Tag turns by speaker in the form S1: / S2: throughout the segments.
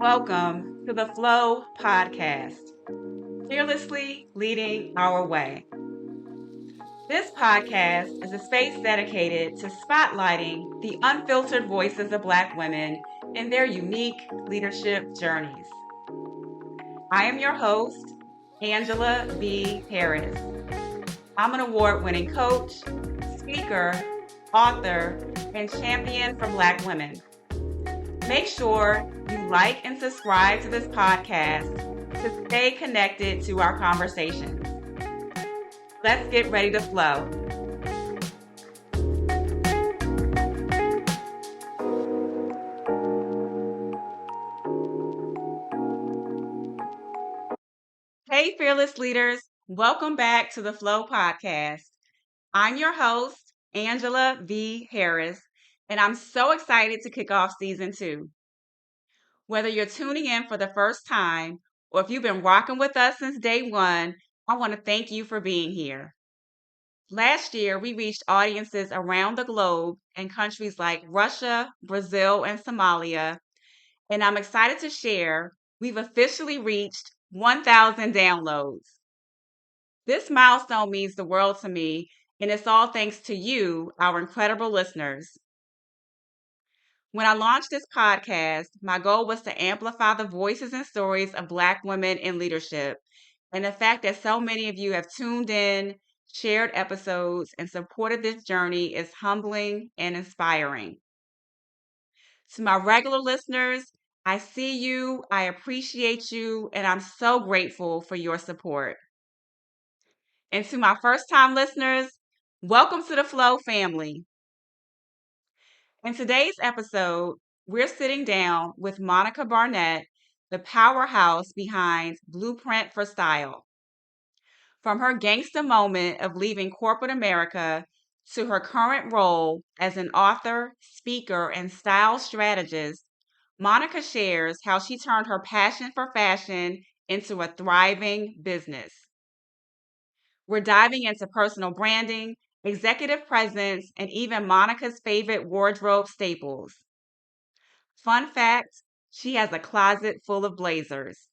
S1: Welcome to the F.L.O.W podcast, fearlessly leading our way. This podcast is a space dedicated to spotlighting the unfiltered voices of Black women in their unique leadership journeys. I am your host, Angela V. Harris. I'm an award-winning coach, speaker, author, and champion for Black women. Make sure you like and subscribe to this podcast to stay connected to our conversations. Let's get ready to flow. Hey, fearless leaders. Welcome back to the F.L.O.W podcast. I'm your host, Angela V. Harris, and I'm so excited to kick off season 2. Whether you're tuning in for the first time or if you've been rocking with us since day one, I want to thank you for being here. Last year, we reached audiences around the globe in countries like Russia, Brazil, and Somalia, and I'm excited to share we've officially reached 1,000 downloads. This milestone means the world to me, and it's all thanks to you, our incredible listeners. When I launched this podcast, my goal was to amplify the voices and stories of Black women in leadership. And the fact that so many of you have tuned in, shared episodes, and supported this journey is humbling and inspiring. To my regular listeners, I see you, I appreciate you, and I'm so grateful for your support. And to my first-time listeners, welcome to the F.L.O.W family. In today's episode, we're sitting down with Monica Barnett, the powerhouse behind Blueprint for Style. From her gangsta moment of leaving corporate America to her current role as an author, speaker, and style strategist, Monica shares how she turned her passion for fashion into a thriving business. We're diving into personal branding, executive presence, and even Monica's favorite wardrobe staples. Fun fact, she has a closet full of blazers.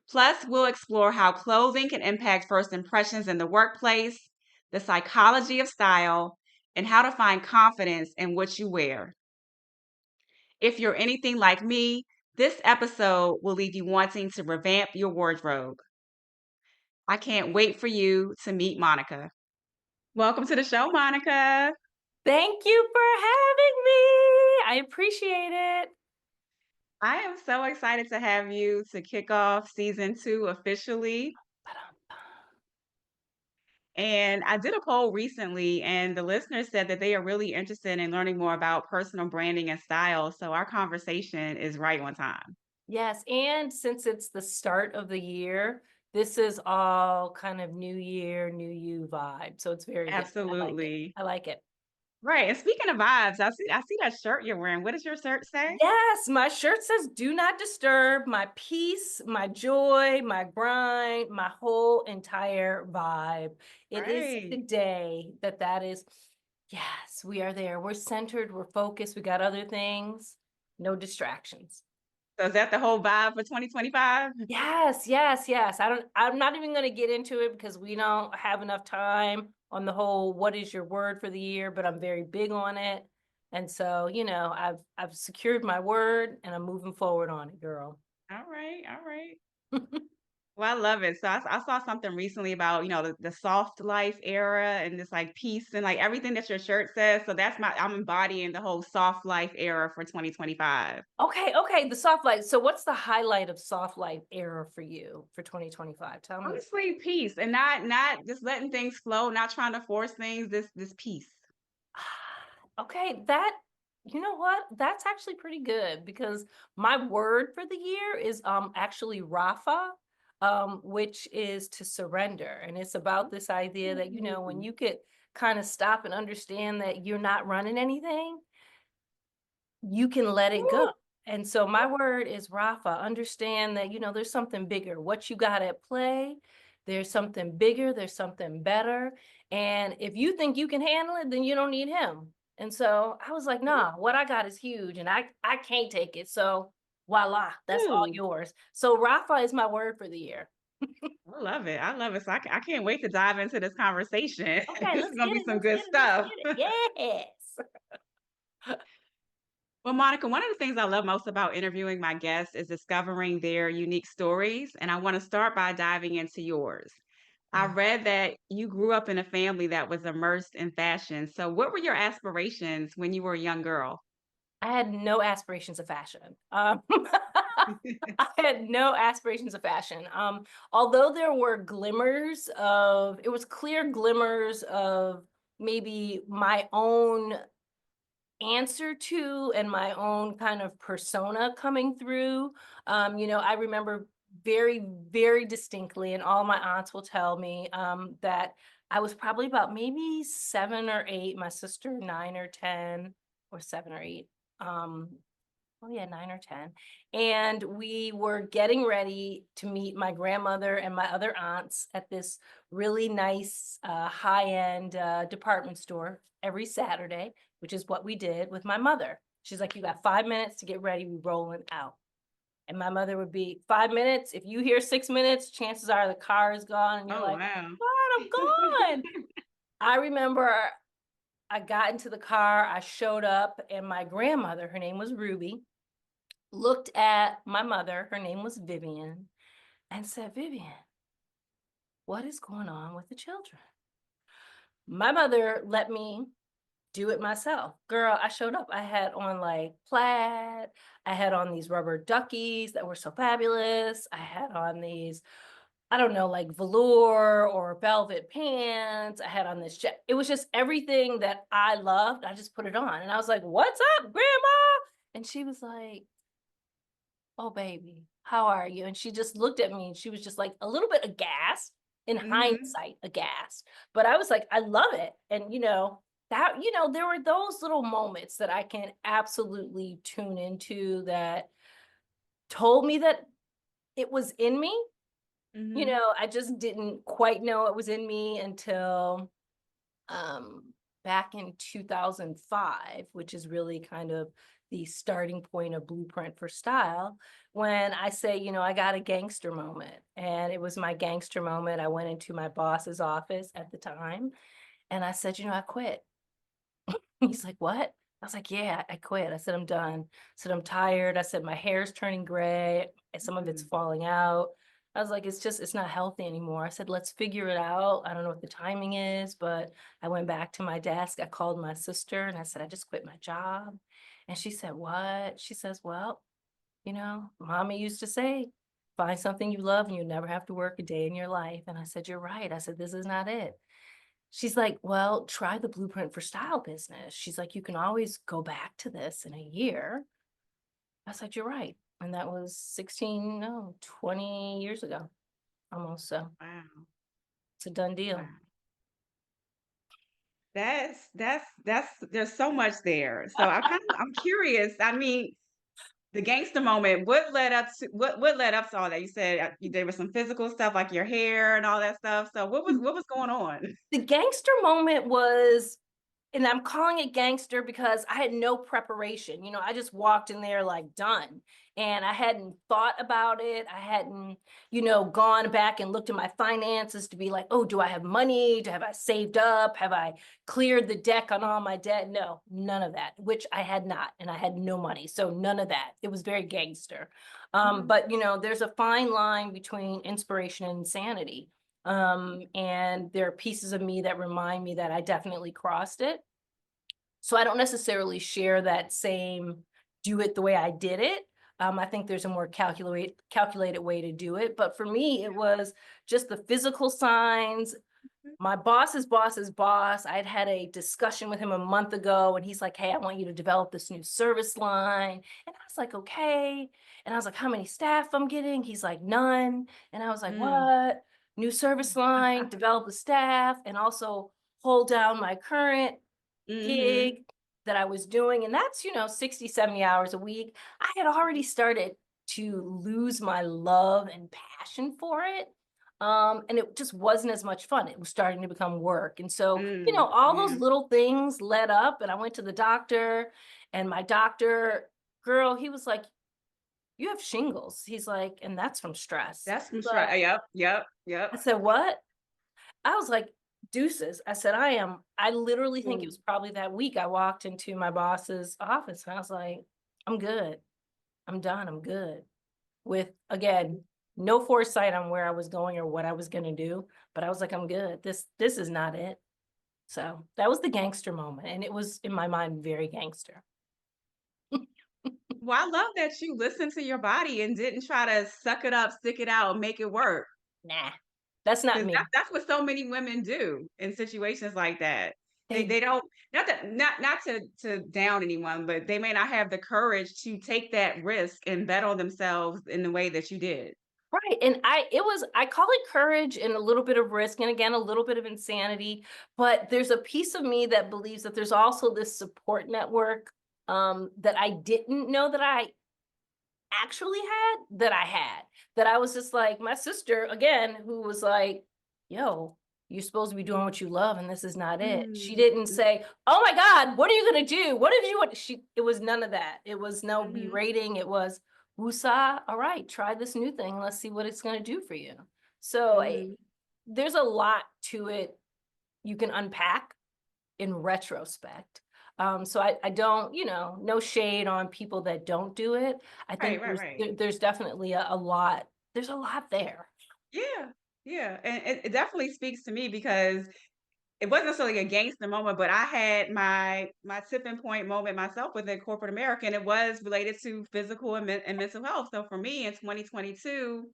S1: Plus, we'll explore how clothing can impact first impressions in the workplace, the psychology of style, and how to find confidence in what you wear. If you're anything like me, this episode will leave you wanting to revamp your wardrobe. I can't wait for you to meet Monica. Welcome to the show, Monica.
S2: Thank you for having me. I appreciate it.
S1: I am so excited to have you to kick off season 2 officially. And I did a poll recently, and the listeners said that they are really interested in learning more about personal branding and style. So our conversation is right on time.
S2: Yes, and since it's the start of the year, this is all kind of new year, new you vibe. So it's very good.
S1: Absolutely.
S2: I like it.
S1: Right. And speaking of vibes, I see that shirt you're wearing. What does your shirt say?
S2: Yes, my shirt says do not disturb, my peace, my joy, my grind, my whole entire vibe. It is
S1: Right.
S2: today that is, yes, we are there. We're centered, we're focused, we got other things, no distractions.
S1: So is that the whole vibe for 2025?
S2: Yes. I'm not even going to get into it because we don't have enough time on the whole what is your word for the year, but I'm very big on it. And so, I've secured my word and I'm moving forward on it, girl.
S1: All right. All right. Well, I love it. So I saw something recently about, the soft life era and this like peace and like everything that your shirt says. So I'm embodying the whole soft life era for 2025.
S2: Okay, the soft light. So what's the highlight of soft light era for you for 2025? Tell me.
S1: Honestly, peace and not just letting things flow, not trying to force things, this peace.
S2: Okay, you know what? That's actually pretty good because my word for the year is actually Rafa, which is to surrender. And it's about this idea that, when
S1: Mm.
S2: you could kind of stop and understand that you're not running anything, you can let it go.
S1: Woo!
S2: And so my word is Rafa. Understand that, there's something bigger. What you got at play, there's something bigger, there's something better. And if you think you can handle it, then you don't need him. And so I was like, nah, what I got is huge and I can't take it. So Voila, that's all
S1: Ooh,
S2: yours. So Rafa is my word for the year.
S1: I love it. I love it. So I can't wait to dive into this conversation.
S2: Okay,
S1: This is
S2: let's
S1: gonna
S2: get
S1: be
S2: it.
S1: some
S2: Let's
S1: good
S2: get it. Let's
S1: stuff.
S2: get it. Yes.
S1: Well, Monica, one of the things I love most about interviewing my guests is discovering their unique stories, and I want to start by diving into yours. I
S2: Mm.
S1: read that you grew up in a family that was immersed in fashion. So, what were your aspirations when you were a young girl?
S2: I had no aspirations of fashion. I had no aspirations of fashion. Although there were glimmers of, it was clear glimmers of maybe my own answer to and my own kind of persona coming through. I remember very, very distinctly, and all my aunts will tell me that I was probably about maybe 7 or 8, my sister 9 or 10, or 7 or 8. Um, oh yeah, 9 or 10. And we were getting ready to meet my grandmother and my other aunts at this really nice high-end department store every Saturday, which is what we did with my mother. She's like, you got 5 minutes to get ready, we rolling out. And my mother would be 5 minutes. If you hear 6 minutes, chances are the car is gone, and you're
S1: Oh,
S2: like,
S1: wow.
S2: what? I'm gone. I remember I got into the car, I showed up, and my grandmother, her name was Ruby, looked at my mother, her name was Vivian, and said, Vivian, what is going on with the children? My mother let me do it myself. Girl, I showed up. I had on like plaid. I had on these rubber duckies that were so fabulous. I had on these, I don't know, like velour or velvet pants. I had on this it was just everything that I loved. I just put it on. And I was like, what's up, grandma? And she was like, oh baby, how are you? And she just looked at me and she was just like a little bit aghast, in
S1: Hmm.
S2: hindsight aghast, but I was like, I love it. And there were those little moments that I can absolutely tune into that told me that it was in me.
S1: Hmm.
S2: I just didn't quite know it was in me until um, back in 2005, which is really kind of the starting point of Blueprint for Style, when I say, I got a gangster moment. And it was my gangster moment. I went into my boss's office at the time and I said, I quit. He's like, what? I was like, yeah, I quit. I said, I'm done. I said, I'm tired. I said, my hair's turning gray. And some of it's falling out. I was like, it's not healthy anymore. I said, let's figure it out. I don't know what the timing is, but I went back to my desk. I called my sister and I said, I just quit my job. And she said, what? She says, well, mommy used to say, find something you love and you never have to work a day in your life. And I said, you're right. I said, this is not it. She's like, well, try the Blueprint for Style business. She's like, you can always go back to this in a year. I said, you're right. And that was 16, no, 20 years ago almost. So
S1: Wow.
S2: it's a done deal.
S1: Wow. There's so much there. So I'm curious. I mean, the gangster moment, what led up to all that? You said there was some physical stuff like your hair and all that stuff. So what was going on?
S2: The gangster moment was, and I'm calling it gangster because I had no preparation. I just walked in there like done. And I hadn't thought about it. I hadn't, gone back and looked at my finances to be like, oh, do I have money? Have I saved up? Have I cleared the deck on all my debt? No, none of that, which I had not. And I had no money. So none of that. It was very gangster.
S1: Mhm.
S2: But, there's a fine line between inspiration and insanity. And there are pieces of me that remind me that I definitely crossed it. So I don't necessarily share that same do it the way I did it. I think there's a more calculated way to do it. But for me, it was just the physical signs. My boss's boss's boss, I'd had a discussion with him a month ago, and he's like, hey, I want you to develop this new service line. And I was like, okay. And I was like, how many staff I'm getting? He's like, none. And I was like,
S1: Mm.
S2: what? New service line, develop the staff, and also hold down my current
S1: Mhm.
S2: gig that I was doing. And that's, 60, 70 hours a week. I had already started to lose my love and passion for it. And it just wasn't as much fun. It was starting to become work. And so,
S1: Mm.
S2: all those
S1: Yeah.
S2: little things led up, and I went to the doctor, and my doctor, girl, he was like, you have shingles. He's like, and that's from stress.
S1: That's from
S2: But
S1: right. Yep, yep, yep.
S2: I said, what? I was like, deuces. I said, I literally think it
S1: Mm.
S2: was probably that week I walked into my boss's office and I was like, I'm good. I'm done. I'm good. With, again, no foresight on where I was going or what I was going to do. But I was like, I'm good. This is not it. So that was the gangster moment. And it was in my mind very gangster.
S1: Well, I love that you listened to your body and didn't try to suck it up, stick it out, and make it work.
S2: Nah, that's not
S1: 'Cause
S2: me.
S1: that's what so many women do in situations like that.
S2: They
S1: They don't, not to down anyone, but they may not have the courage to take that risk and bet on themselves in the way that you did.
S2: Right, and I call it courage and a little bit of risk, and again, a little bit of insanity, but there's a piece of me that believes that there's also this support network, that I didn't know that I actually had, that I was just like my sister, again, who was like, "Yo, you're supposed to be doing what you love, and this is not it." She
S1: Mm,
S2: didn't
S1: mm,
S2: say, "Oh my God, what are you gonna do? What did you want?" It was none of that. It was no
S1: mhm,
S2: berating. It was, "Woosah, all right, try this new thing. Let's see what it's gonna do for you." So
S1: mhm.
S2: there's a lot to it you can unpack in retrospect. So I don't, no shade on people that don't do it. I
S1: Right,
S2: think
S1: right, right.
S2: there's definitely a lot. There's a lot there.
S1: Yeah, yeah, and it definitely speaks to me because it wasn't necessarily a gangster moment, but I had my tipping point moment myself within corporate America, and it was related to physical and mental health. So for me in 2022,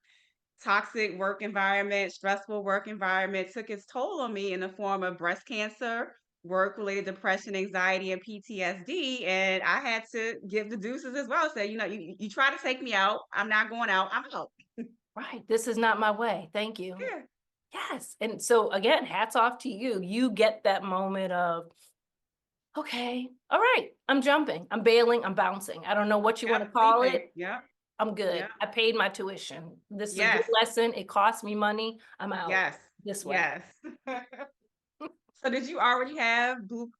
S1: toxic work environment, stressful work environment took its toll on me in the form of breast cancer, work-related depression, anxiety, and PTSD. And I had to give the deuces as well. Say, you try to take me out. I'm not going out. I'm out.
S2: Right. This is not my way. Thank you.
S1: Yeah,
S2: Yes. And so again, hats off to you. You get that moment of, okay, all right, I'm jumping, I'm bailing, I'm bouncing. I don't know what you want
S1: yep,
S2: to call
S1: leaping.
S2: it.
S1: Yep,
S2: I'm good.
S1: yep.
S2: I paid my tuition. This is a good
S1: Yes,
S2: lesson. It cost me money. I'm out
S1: yes,
S2: this way.
S1: yes. So did you already have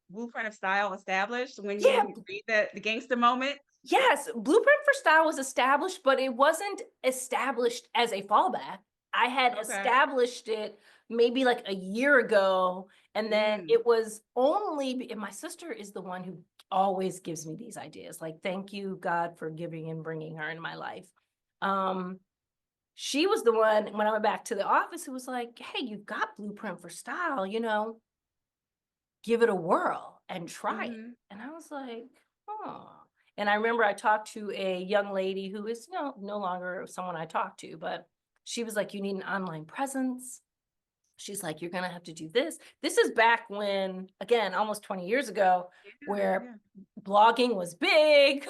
S1: blueprint of style established when
S2: Yeah,
S1: you made the gangster moment?
S2: yes, Blueprint for Style was established, but it wasn't established as a fallback. I had
S1: Okay.
S2: established it maybe like a year ago, and then
S1: Mm,
S2: it was and my sister is the one who always gives me these ideas. Like, thank you, God, for giving and bringing her in my life. Um, she was the one when I went back to the office who was like, "Hey, you've got Blueprint for Style, give it a whirl and try it."
S1: mhm.
S2: And I was like, "Oh." And I remember I talked to a young lady who is no longer someone I talked to, but she was like, "You need an online presence." She's like, "You're gonna have to do this." This is back when, again, almost 20 years ago,
S1: Yeah,
S2: where
S1: yeah.
S2: blogging was big.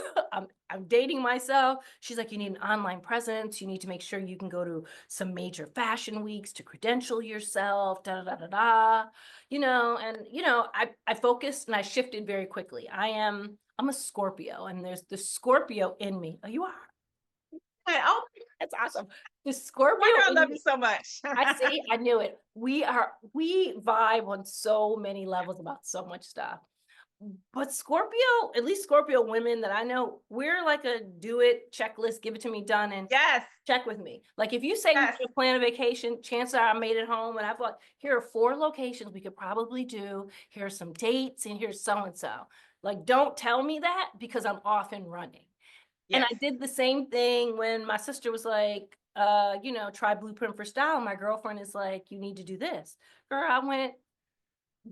S2: I'm dating myself. She's like, "You need an online presence. You need to make sure you can go to some major fashion weeks to credential yourself, da da da da da." And I focused and I shifted very quickly. I'm a Scorpio, and there's the Scorpio in me. Oh, you are?
S1: Oh,
S2: That's awesome. The
S1: why
S2: Scorpio
S1: do I
S2: in
S1: love you
S2: me.
S1: so much?
S2: I see, I knew it. We vibe on so many levels about so much stuff. But Scorpio, at least Scorpio women that I know, we're like a do it checklist, give it to me done and
S1: Yes,
S2: check with me. Like if you say we
S1: yes,
S2: should plan a vacation, chances are I made it home and I've like, here are 4 locations we could probably do. Here are some dates and here's so and so. Like, don't tell me that because I'm off and running. And I
S1: yes.
S2: did the same thing when my sister was like, try Blueprint for Style. My girlfriend is like, you need to do this. Girl, I went,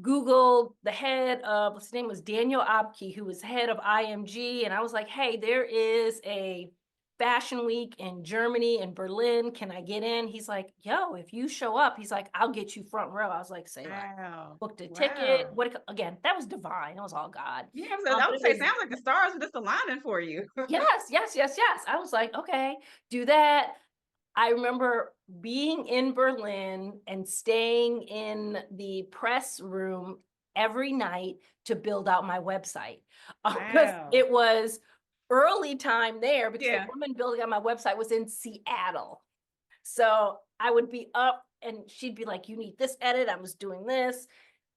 S2: Googled the head of, what's his name was Daniel Abke, who was head of IMG. And I was like, hey, there is a fashion week in Germany and Berlin. Can I get in? He's like, yo, if you show up, he's like, I'll get you front row. I was like, say less.
S1: Wow,
S2: Booked a ticket.
S1: wow.
S2: Again, that was divine. That was all God.
S1: Yeah, I
S2: But
S1: would
S2: it
S1: say
S2: was
S1: sounds like the stars are just aligning for you.
S2: yes, yes, yes, yes. I was like, okay, do that. I remember being in Berlin and staying in the press room every night to build out my website because
S1: Wow.
S2: it was early time there because the
S1: Yeah.
S2: woman building out my website was in Seattle. So I would be up and she'd be like, you need this edit. I was doing this.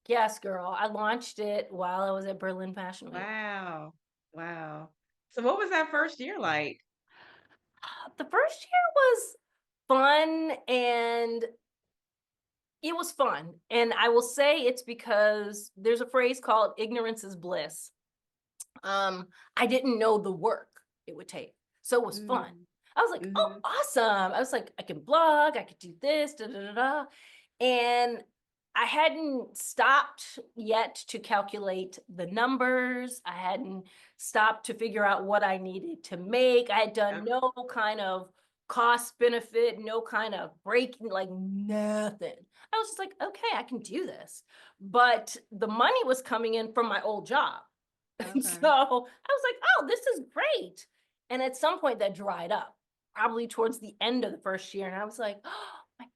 S2: Yes, girl. I launched it while I was at Berlin Fashion Week.
S1: Wow. Wow. So what was that first year like?
S2: The first year was fun, and it was fun. And I will say it's because there's a phrase called ignorance is bliss. I didn't know the work it would take. So it was fun.
S1: Mm,
S2: I was like, oh,
S1: mhm.
S2: awesome. I was like, I can blog, I could do this, da da da da. And I hadn't stopped yet to calculate the numbers. I hadn't stopped to figure out what I needed to make. I had done
S1: Yep.
S2: no kind of cost benefit, no kind of breaking, like nothing. I was just like, okay, I can do this. But the money was coming in from my old job. So
S1: Okay.
S2: I was like, oh, this is great. And at some point that dried up, probably towards the end of the first year. And I was like, oh my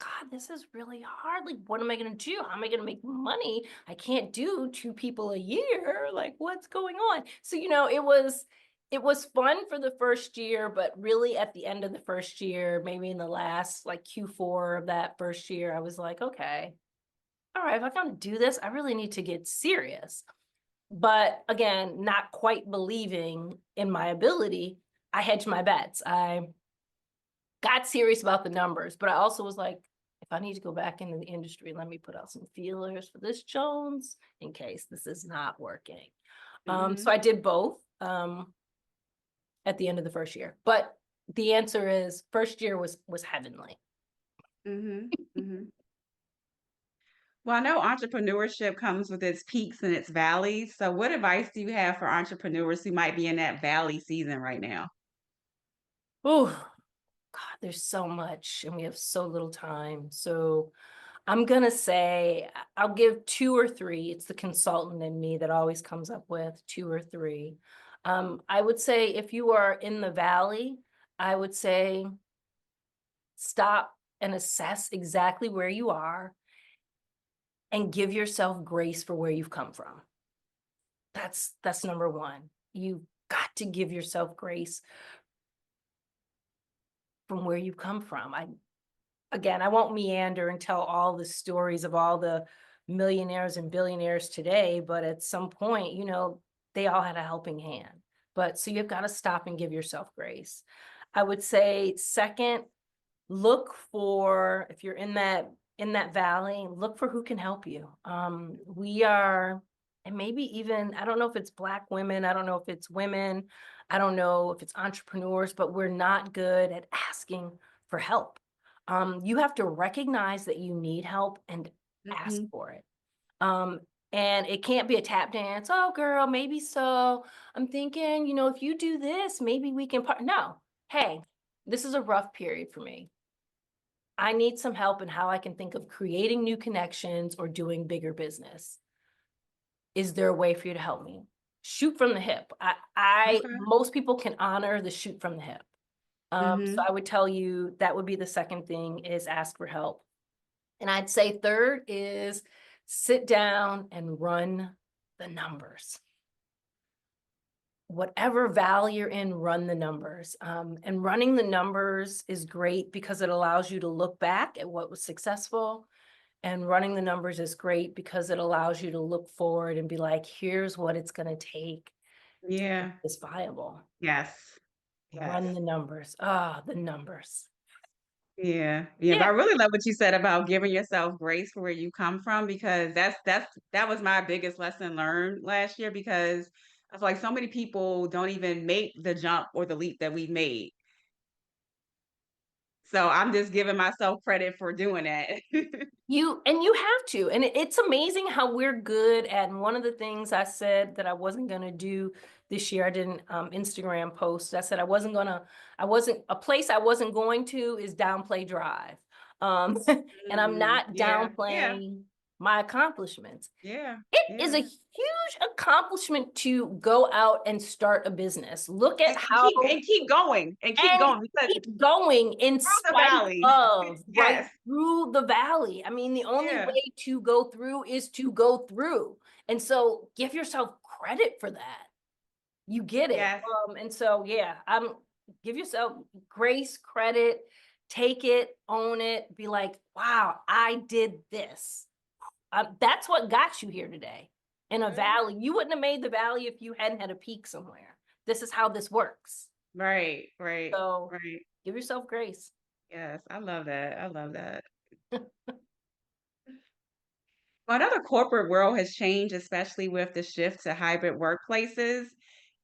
S2: God, this is really hard. Like, what am I going to do? How am I going to make money? I can't do 2 people a year. Like, what's going on? So, it was fun for the first year, but really at the end of the first year, maybe in the last like Q4 of that first year, I was like, okay, all right, if I'm going to do this, I really need to get serious. But again, not quite believing in my ability, I hedged my bets. I got serious about the numbers, but I also was like, if I need to go back into the industry, let me put out some feelers for this Jones in case this is not working. So
S1: Mhm.
S2: I did both at the end of the first year. But the answer is first year was heavenly.
S1: Mhm. Mhm. Well, I know entrepreneurship comes with its peaks and its valleys. So, what advice do you have for entrepreneurs who might be in that valley season right now?
S2: Oh, God, there's so much, and we have so little time. So I'm gonna say I'll give two or three. It's the consultant in me that always comes up with two or three. I would say if you are in the valley, I would say stop and assess exactly where you are and give yourself grace for where you've come from. That's number one. You've got to give yourself grace from where you've come from. I won't meander and tell all the stories of all the millionaires and billionaires today, but at some point, they all had a helping hand. But so you've got to stop and give yourself grace. I would say second, look for, if you're in that valley, look for who can help you. We are, and maybe even, I don't know if it's Black women, I don't know if it's women, I don't know if it's entrepreneurs, but we're not good at asking for help. You have to recognize that you need help and ask
S1: Mhm.
S2: for it. Um, and it can't be a tap dance. Oh, girl, maybe so. I'm thinking, if you do this, maybe we can No, hey, this is a rough period for me. I need some help in how I can think of creating new connections or doing bigger business. Is there a way for you to help me? Shoot from the hip.
S1: Okay.
S2: Most people can honor the shoot from the hip. So
S1: Mhm.
S2: I would tell you that would be the second thing is ask for help. And I'd say third is sit down and run the numbers. Whatever valley you're in, run the numbers. And running the numbers is great because it allows you to look back at what was successful. And running the numbers is great because it allows you to look forward and be like, here's what it's going to take to make
S1: Yeah.
S2: this viable.
S1: Yes.
S2: Run
S1: Yes.
S2: the numbers. Ah, the numbers.
S1: Yeah. Yeah. But
S2: Yeah.
S1: I really love what you said about giving yourself grace for where you come from because that was my biggest lesson learned last year because I feel like so many people don't even make the jump or the leap that we've made. So I'm just giving myself credit for doing that.
S2: You have to. And it's amazing how we're good at, and one of the things I said that I wasn't going to do this year, I did an Instagram post. I said a place I wasn't going to is downplay drive. And I'm
S1: Mhm.
S2: not
S1: Yeah. Yeah.
S2: downplaying my accomplishments.
S1: Yeah.
S2: It is
S1: Yeah.
S2: a huge accomplishment to go out and start a business. Look at
S1: And
S2: how
S1: keep going and keep
S2: and
S1: going because
S2: keep going in
S1: through the
S2: spite
S1: valley.
S2: of right
S1: Yes.
S2: through the valley. I mean, the only
S1: Yeah.
S2: way to go through is to go through. And so give yourself credit for that. You get it.
S1: Yes.
S2: And so yeah, I'm give yourself grace, credit, take it, own it, be like, wow, I did this. That's what got you here today in a
S1: Mhm.
S2: valley. You wouldn't have made the valley if you hadn't had a peak somewhere. This is how this works.
S1: Right, right,
S2: So
S1: right.
S2: give yourself grace.
S1: Yes, I love that. I love that. Well, another corporate world has changed, especially with the shift to hybrid workplaces.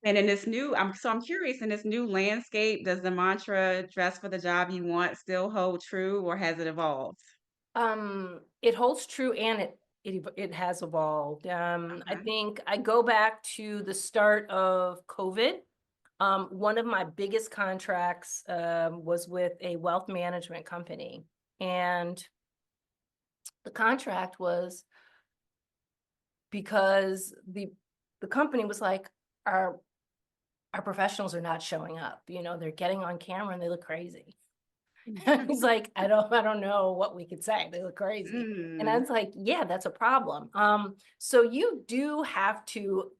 S1: And in this new, I'm curious, in this new landscape, does the mantra "dress for the job you want" still hold true, or has it evolved?
S2: It holds true and it has evolved. I
S1: Okay.
S2: think I go back to the start of COVID. One of my biggest contracts was with a wealth management company, and the contract was because the company was like, our our professionals are not showing up. You know, they're getting on camera and they look crazy. He's like, I don't know what we could say. They look crazy. And I
S1: Mm,
S2: was like, yeah, that's a problem. So you do have to,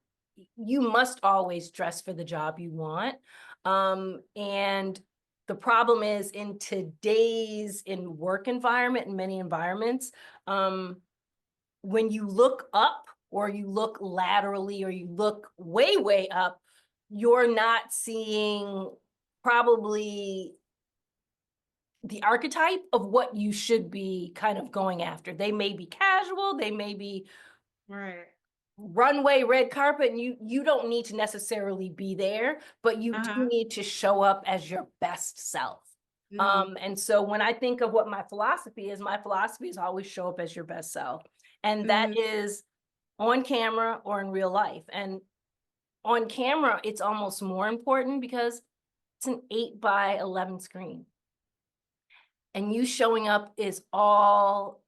S2: you must always dress for the job you want. And the problem is in today's in work environment, in many environments, um, when you look up or you look laterally or you look way, way up, you're not seeing probably the archetype of what you should be kind of going after. They may be casual, they may be
S1: right.
S2: runway red carpet, and you don't need to necessarily be there, but you do
S1: Uh-huh.
S2: need to show up as your best self.
S1: Mm,
S2: And so when I think of what my philosophy is always show up as your best self. And that
S1: mhm,
S2: is on camera or in real life. And on camera, it's almost more important because it's an 8 by 11 screen. And you showing up is all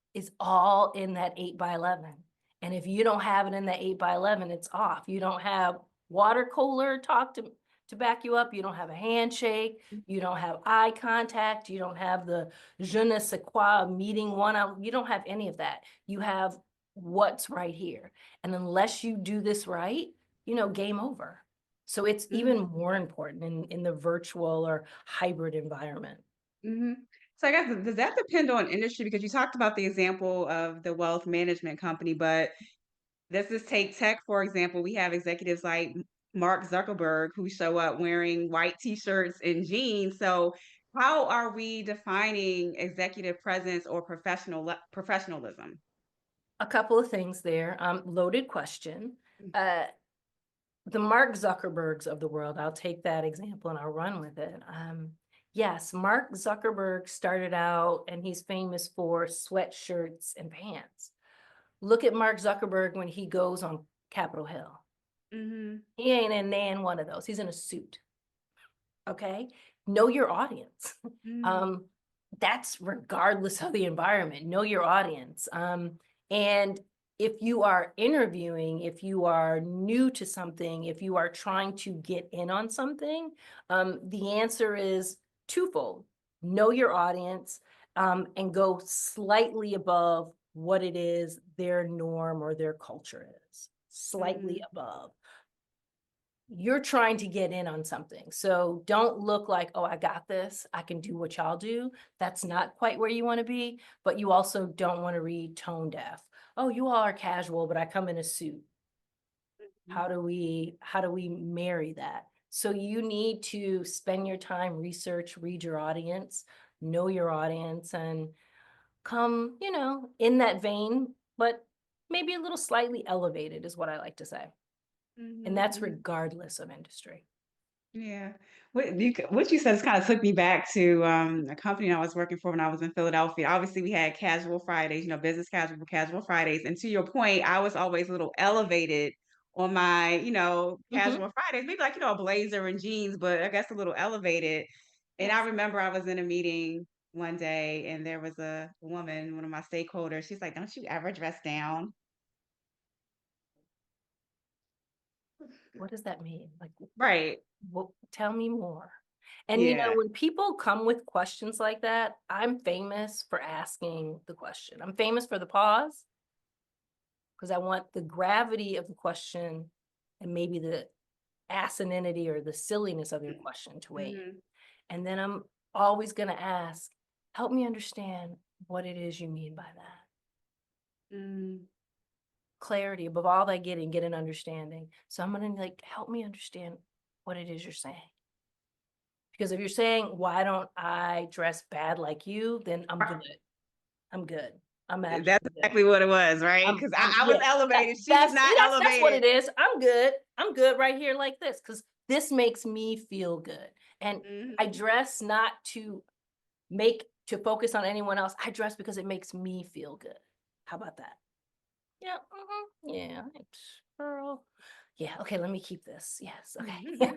S2: in that 8 by 11. And if you don't have it in that 8 by 11, it's off. You don't have water cooler talk to back you up. You don't have a handshake. You don't have eye contact. You don't have the je ne sais quoi meeting one out. You don't have any of that. You have what's right here. And unless you do this right, game over. So it's even
S1: mhm,
S2: more important in the virtual or hybrid environment.
S1: mhm. So I guess, does that depend on industry? Because you talked about the example of the wealth management company, but let's just take tech, for example. We have executives like Mark Zuckerberg who show up wearing white T-shirts and jeans. So how are we defining executive presence or professionalism?
S2: A couple of things there. Loaded question. Uh, the Mark Zuckerbergs of the world, I'll take that example and I'll run with it. Yes, Mark Zuckerberg started out and he's famous for sweatshirts and pants. Look at Mark Zuckerberg when he goes on Capitol Hill.
S1: Mhm,
S2: He ain't in nan one of those. He's in a suit. Okay, know your audience.
S1: mhm,
S2: um that's regardless of the environment. Know your audience. And if you are interviewing, if you are new to something, if you are trying to get in on something, the answer is twofold. Know your audience, and go slightly above what it is their norm or their culture is, slightly
S1: mhm,
S2: above. You're trying to get in on something. So don't look like, oh, I got this. I can do what y'all do. That's not quite where you want to be, but you also don't want to read tone deaf. Oh, you all are casual, but I come in a suit.
S1: mhm,
S2: How do we marry that? So you need to spend your time, research, read your audience, know your audience, and come, in that vein, but maybe a little slightly elevated is what I like to say. And
S1: mhm,
S2: that's
S1: mhm.
S2: regardless of industry.
S1: Yeah. What you said just kind of took me back to a company I was working for when I was in Philadelphia. Obviously, we had casual Fridays, business casual Fridays. And to your point, I was always a little elevated on my,
S2: Mhm.
S1: casual Fridays, maybe like, a blazer and jeans, but I guess a little elevated. And I
S2: Yes.
S1: remember I was in a meeting one day and there was a woman, one of my stakeholders. She's like, "Don't you ever dress down?"
S2: What does that mean? Like,
S1: Right.
S2: tell me more. And
S1: Yeah.
S2: when people come with questions like that, I'm famous for asking the question. I'm famous for the pause because I want the gravity of the question and maybe the asininity or the silliness of your question to weigh
S1: Mm-hmm.
S2: in. And then I'm always going to ask, help me understand what it is you mean by that.
S1: Mm-hmm.
S2: Clarity above all that, get an understanding. So I'm going to like, help me understand what it is you're saying. Because if you're saying, "Why don't I dress bad like you?" then I'm good. I'm good. I'm
S1: That's
S2: actually good.
S1: exactly what it was, right? Because I was
S2: Yeah,
S1: elevated. She was not
S2: that's what
S1: elevated.
S2: it is. I'm good. I'm good right here like this because this makes me feel good. And I
S1: Mhm.
S2: dress not to focus on anyone else. I dress because it makes me feel good. How about that? Yeah, yeah, thanks, girl. Yeah, okay, let me keep this. Yes, okay. Yeah.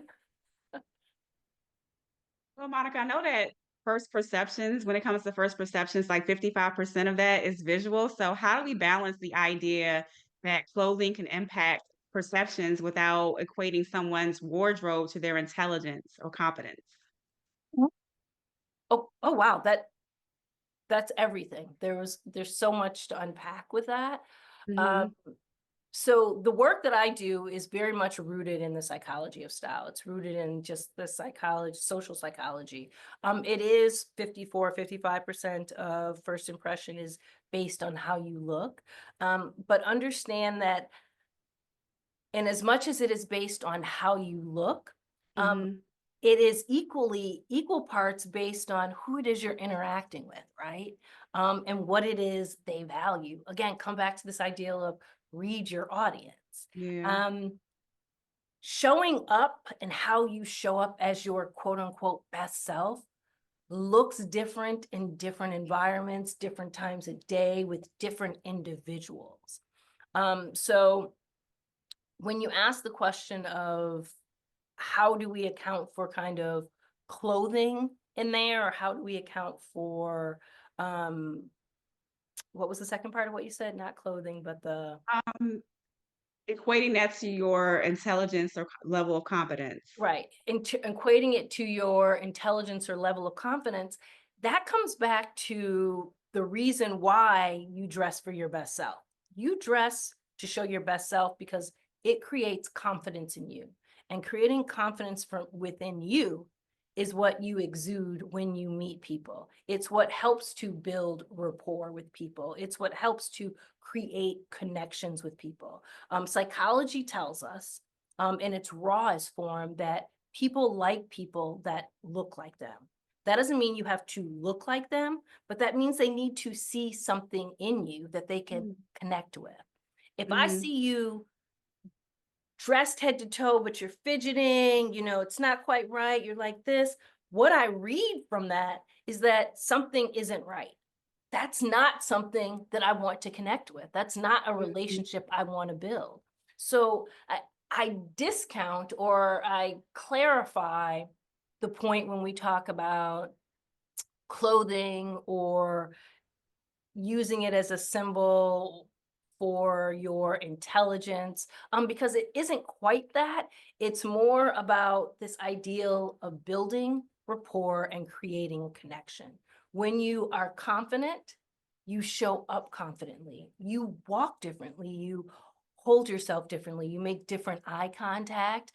S1: Well, Monica, I know that first perceptions, when it comes to first perceptions, like 55% of that is visual. So, how do we balance the idea that clothing can impact perceptions without equating someone's wardrobe to their intelligence or competence?
S2: Mhm. Oh wow, that's everything. There's so much to unpack with that. Um,
S1: Hmm.
S2: so the work that I do is very much rooted in the psychology of style. It's rooted in just the psychology, social psychology. It is 55% of first impression is based on how you look. But understand that in as much as it is based on how you look, um,
S1: Hmm.
S2: it is equal parts based on who it is you're interacting with, right? And what it is they value. Again, come back to this ideal of read your audience.
S1: Yeah.
S2: Um, Showing up and how you show up as your quote unquote best self looks different in different environments, different times of day with different individuals. So when you ask the question of how do we account for kind of clothing in there, or how do we account for um what was the second part of what you said? Not clothing, but the
S1: Um, Equating that to your intelligence or level of competence.
S2: right, equating it to your intelligence or level of confidence, that comes back to the reason why you dress for your best self. You dress to show your best self because it creates confidence in you. And creating confidence from within you is what you exude when you meet people. It's what helps to build rapport with people. It's what helps to create connections with people. Psychology tells us in its rawest form that people like people that look like them. That doesn't mean you have to look like them, but that means they need to see something in you that they can connect with. If I
S1: Mm-hmm.
S2: see you dressed head to toe, but you're fidgeting, it's not quite right, you're like this, what I read from that is that something isn't right. That's not something that I want to connect with. That's not a relationship I want to build. So I discount or I clarify the point when we talk about clothing or using it as a symbol for your intelligence, because it isn't quite that. It's more about this ideal of building rapport and creating connection. When you are confident, you show up confidently, you walk differently, you hold yourself differently, you make different eye contact,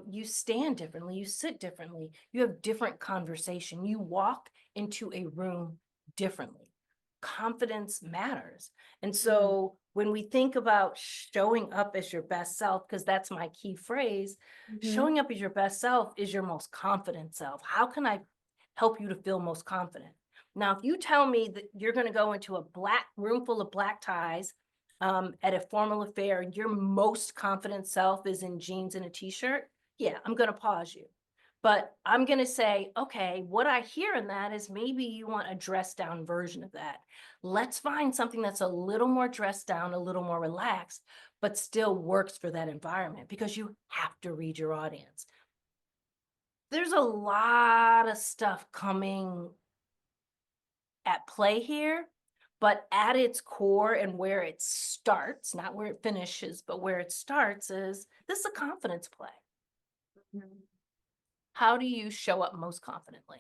S2: you stand differently, you sit differently, you have different conversation, you walk into a room differently. Confidence matters. And
S1: Mm-hmm.
S2: so when we think about showing up as your best self, because that's my key phrase,
S1: Mm-hmm.
S2: showing up as your best self is your most confident self. How can I help you to feel most confident? Now, if you tell me that you're going to go into a black room full of black ties at a formal affair, and your most confident self is in jeans and a t-shirt, yeah, I'm going to pause you. But I'm going to say, okay, what I hear in that is maybe you want a dressed down version of that. Let's find something that's a little more dressed down, a little more relaxed, but still works for that environment because you have to read your audience. There's a lot of stuff coming at play here, but at its core and where it starts, not where it finishes, but where it starts is this is a confidence play. How do you show up most confidently?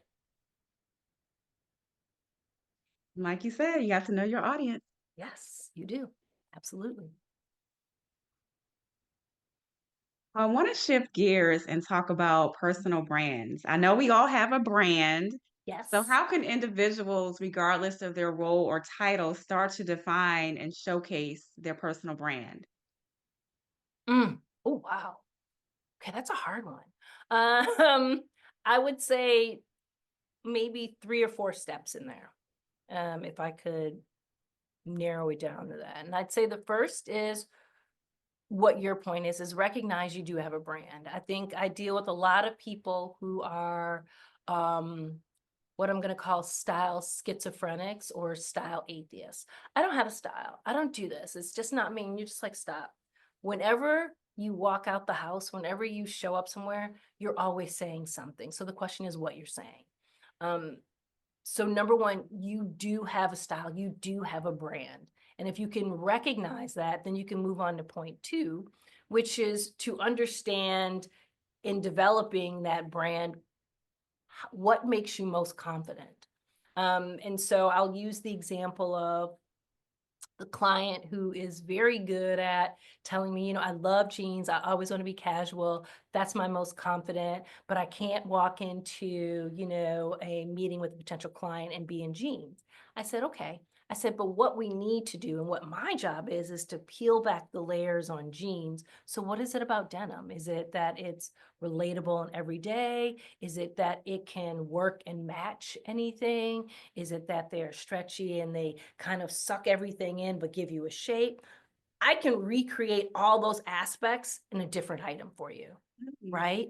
S1: Like you said, you have to know your audience.
S2: Yes, you do. Absolutely.
S1: I want to shift gears and talk about personal brands. I know we all have a brand. So,
S2: Yes.
S1: how can individuals, regardless of their role or title, start to define and showcase their personal brand?
S2: Oh, wow. Okay, that's a hard one. Um, I would say maybe 3 or 4 steps in there, if I could narrow it down to that. And I'd say the first is what your point is recognize you do have a brand. I think I deal with a lot of people who are, what I'm gonna call style schizophrenics or style atheists. I don't have a style. I don't do this. It's just not me. And you're just like, stop. Whenever you walk out the house, whenever you show up somewhere, you're always saying something. So the question is what you're saying. Um, so number one, you do have a style, you do have a brand. And if you can recognize that, then you can move on to point two, which is to understand in developing that brand, what makes you most confident. And so I'll use the example of the client who is very good at telling me, I love jeans. I always want to be casual. That's my most confident, but I can't walk into, a meeting with a potential client and be in jeans. I said, okay. I said, but what we need to do and what my job is to peel back the layers on jeans. So what is it about denim? Is it that it's relatable and everyday? Is it that it can work and match anything? Is it that they're stretchy and they kind of suck everything in but give you a shape? I can recreate all those aspects in a different item for you,
S1: Mm.
S2: right?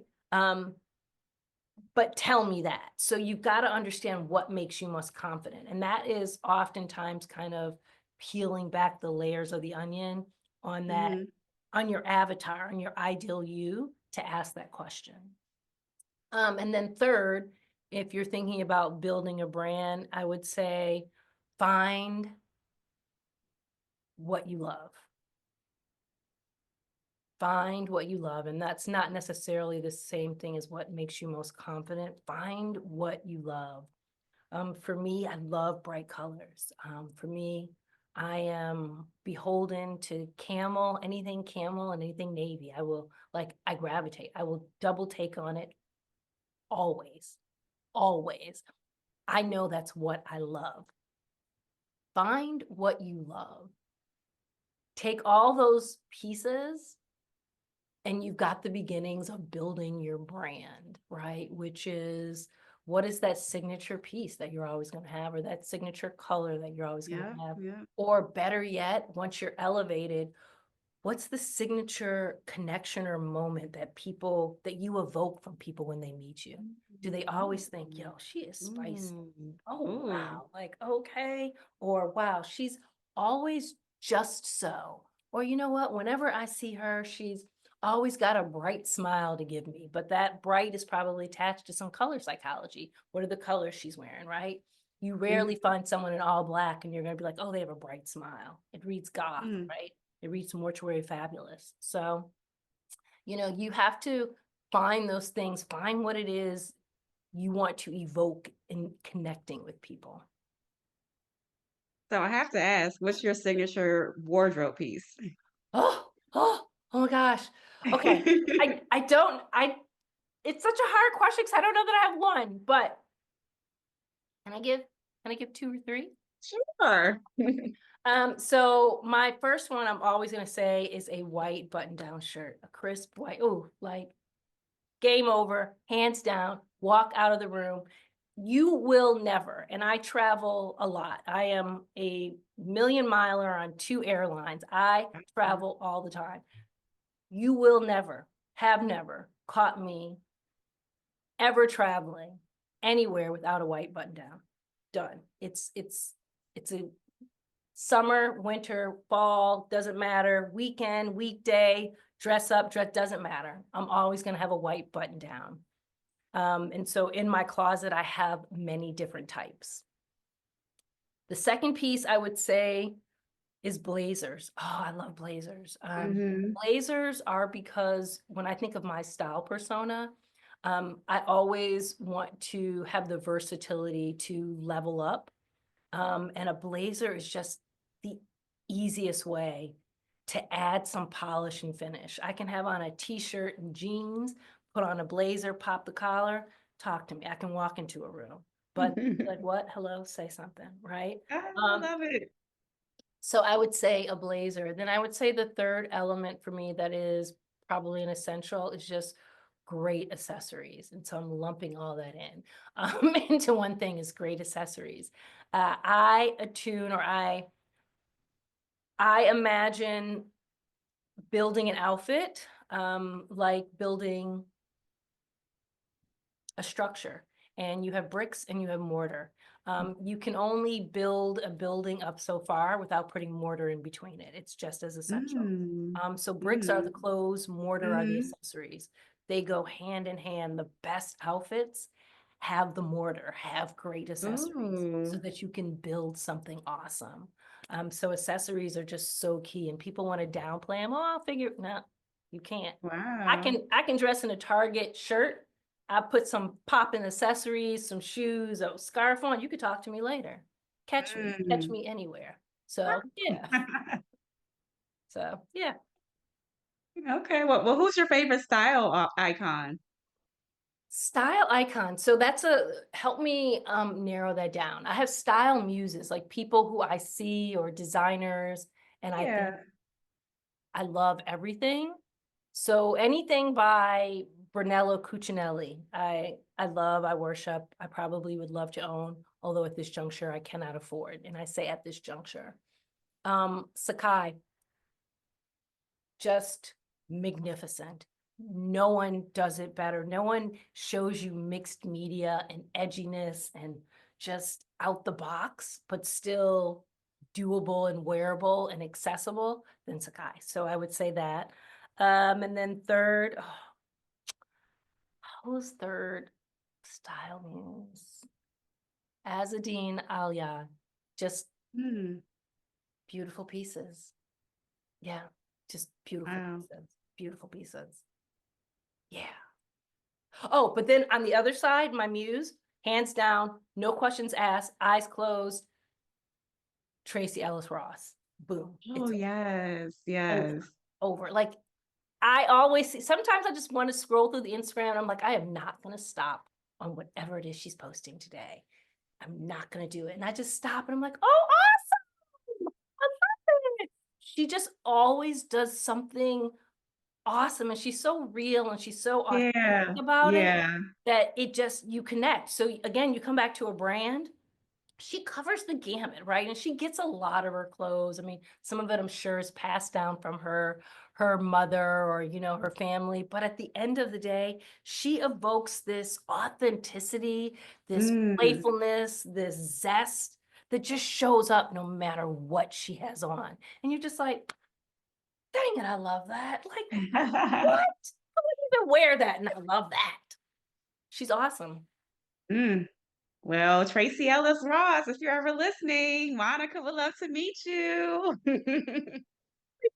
S2: But tell me that. So you've got to understand what makes you most confident. And that is oftentimes kind of peeling back the layers of the onion on that,
S1: Mhm.
S2: on your avatar, on your ideal you to ask that question. And then third, if you're thinking about building a brand, I would say find what you love. Find what you love. And that's not necessarily the same thing as what makes you most confident. Find what you love. For me, I love bright colors. For me, I am beholden to camel, anything camel and anything navy. I gravitate. I will double take on it always, always. I know that's what I love. Find what you love. Take all those pieces and you've got the beginnings of building your brand, right? Which is, what is that signature piece that you're always going to have, or that signature color that you're always going
S1: Yeah,
S2: to have?
S1: yeah.
S2: Or better yet, once you're elevated, what's the signature connection or moment that you evoke from people when they meet you? Do they always think, she is spicy?
S1: Mm.
S2: Oh,
S1: Ooh.
S2: wow. Like, okay. Or wow, she's always just so. Or you know what? Whenever I see her, she's always got a bright smile to give me. But that bright is probably attached to some color psychology. What are the colors she's wearing, right? You rarely
S1: Mhm.
S2: find someone in all black and you're going to be like, oh, they have a bright smile. It reads goth,
S1: Mm.
S2: right? It reads mortuary fabulous. So, you have to find those things, find what it is you want to evoke in connecting with people.
S1: So I have to ask, what's your signature wardrobe piece?
S2: Oh my gosh. Okay. I don't, it's such a hard question because I don't know that I have one, but can I give, can I give two or three?
S1: Sure.
S2: So my first one I'm always going to say is a white button-down shirt, a crisp white. Oh, like game over, hands down, walk out of the room. You will never, and I travel a lot. I am a million miler on 2 airlines. I travel all the time. You will never, have never caught me ever traveling anywhere without a white button down. Done. It's a summer, winter, fall, doesn't matter. Weekend, weekday, dress up, dress, doesn't matter. I'm always going to have a white button down. And so in my closet, I have many different types. The second piece I would say is blazers. Oh, I love blazers.
S1: Mhm.
S2: Blazers are because when I think of my style persona, I always want to have the versatility to level up. And a blazer is just the easiest way to add some polish and finish. I can have on a t-shirt and jeans, put on a blazer, pop the collar, talk to me. I can walk into a room, but like what? Hello, say something, right?
S1: I
S2: Um,
S1: love it.
S2: so I would say a blazer. Then I would say the third element for me that is probably an essential is just great accessories. And so I'm lumping all that in into one thing is great accessories. I attune or I imagine building an outfit like building a structure, and you have bricks and you have mortar. You can only build a building up so far without putting mortar in between it. It's just as essential.
S1: Mm,
S2: So bricks are the
S1: mm,
S2: clothes, mortar are the
S1: mm.
S2: accessories. They go hand in hand. The best outfits have the mortar, have great accessories so
S1: Ooh,
S2: that you can build something awesome. So accessories are just so key, and people want to downplay them. Oh, I'll figure. No, you can't.
S1: wow.
S2: I can dress in a Target shirt. I put some popping accessories, some shoes, a scarf on. You could talk to me later. Catch
S1: Mm.
S2: me anywhere. So yeah. So yeah.
S1: Okay, well, who's your favorite style icon?
S2: Style icon. So that's a help me narrow that down. I have style muses, like people who I see or designers, and I think
S1: Yeah.
S2: I love everything. So anything by Brunello Cucinelli, I love, I worship, I probably would love to own, although at this juncture I cannot afford. And I say at this juncture. Sakai, just magnificent. No one does it better. No one shows you mixed media and edginess and just out the box, but still doable and wearable and accessible than Sakai. So I would say that. And then third, oh, who's third? Style muse. Azadine Alia. Just
S1: Mm,
S2: beautiful pieces. Yeah, just beautiful
S1: wow.
S2: pieces. Beautiful pieces. Yeah. Oh, but then on the other side, my muse, hands down, no questions asked, eyes closed, Tracy Ellis Ross. Boom.
S1: Oh,
S2: It's
S1: yes,
S2: over.
S1: yes.
S2: Over. Like I always see, sometimes I just want to scroll through the Instagram and I'm like, I am not going to stop on whatever it is she's posting today. I'm not going to do it. And I just stop and I'm like, oh, awesome. I love it. She just always does something awesome, and she's so real and she's so authentic
S1: Yeah,
S2: about it
S1: yeah.
S2: that it just you connect. So again, you come back to a brand, she covers the gamut, right? And she gets a lot of her clothes. I mean, some of it I'm sure is passed down from her mother or her family, but at the end of the day, she evokes this authenticity, this
S1: Mm.
S2: playfulness, this zest that just shows up no matter what she has on. And you're just like, dang it, I love that. Like, what? I wouldn't even wear that, and I love that. She's awesome.
S1: Mm. Well, Tracy Ellis Ross, if you're ever listening, Monica would love to meet you.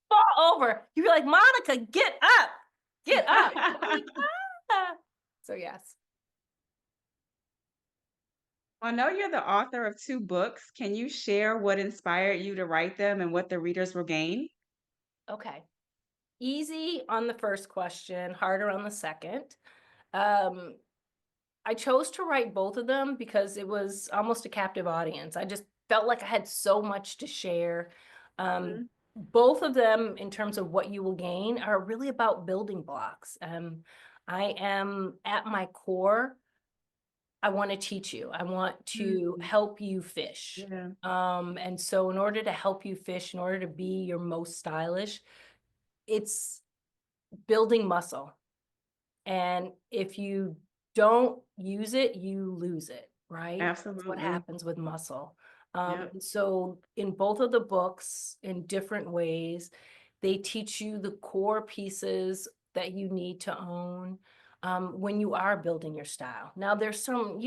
S2: Fall over. You'd be like, Monica, get up. Get up. I'm like, ah. So yes.
S1: I know you're the author of two books. Can you share what inspired you to write them and what the readers will gain?
S2: Okay. Easy on the first question, harder on the second. Um, I chose to write both of them because it was almost a captive audience. I just felt like I had so much to share. Um,
S1: Mhm.
S2: Both of them, in terms of what you will gain, are really about building blocks. I am at my core, I want to teach you. I want to
S1: Mm.
S2: help you fish.
S1: Yeah.
S2: And so in order to help you fish, in order to be your most stylish, it's building muscle. And if you don't use it, you lose it, right? That's what
S1: Absolutely.
S2: happens with muscle.
S1: Yep.
S2: So in both of the books, in different ways, they teach you the core pieces that you need to own when you are building your style. Now there's some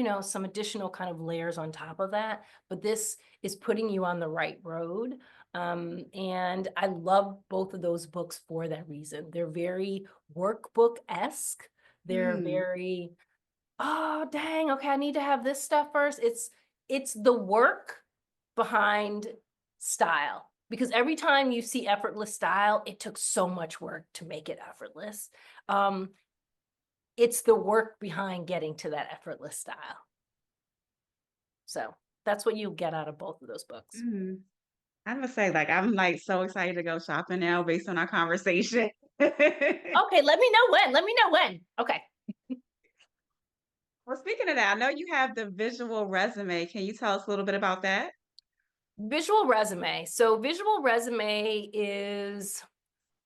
S2: additional kind of layers on top of that, but this is putting you on the right road. And I love both of those books for that reason. They're very workbook-esque. They're
S1: Mm.
S2: very, oh dang, okay, I need to have this stuff first. It's the work behind style. Because every time you see effortless style, it took so much work to make it effortless. Um, it's the work behind getting to that effortless style. So that's what you get out of both of those books.
S1: Mm. I would say, like, I'm like so excited to go shopping now based on our conversation.
S2: Okay, let me know when. Let me know when. Okay.
S1: Well, speaking of that, I know you have the visual resume. Can you tell us a little bit about that?
S2: Visual resume. So visual resume is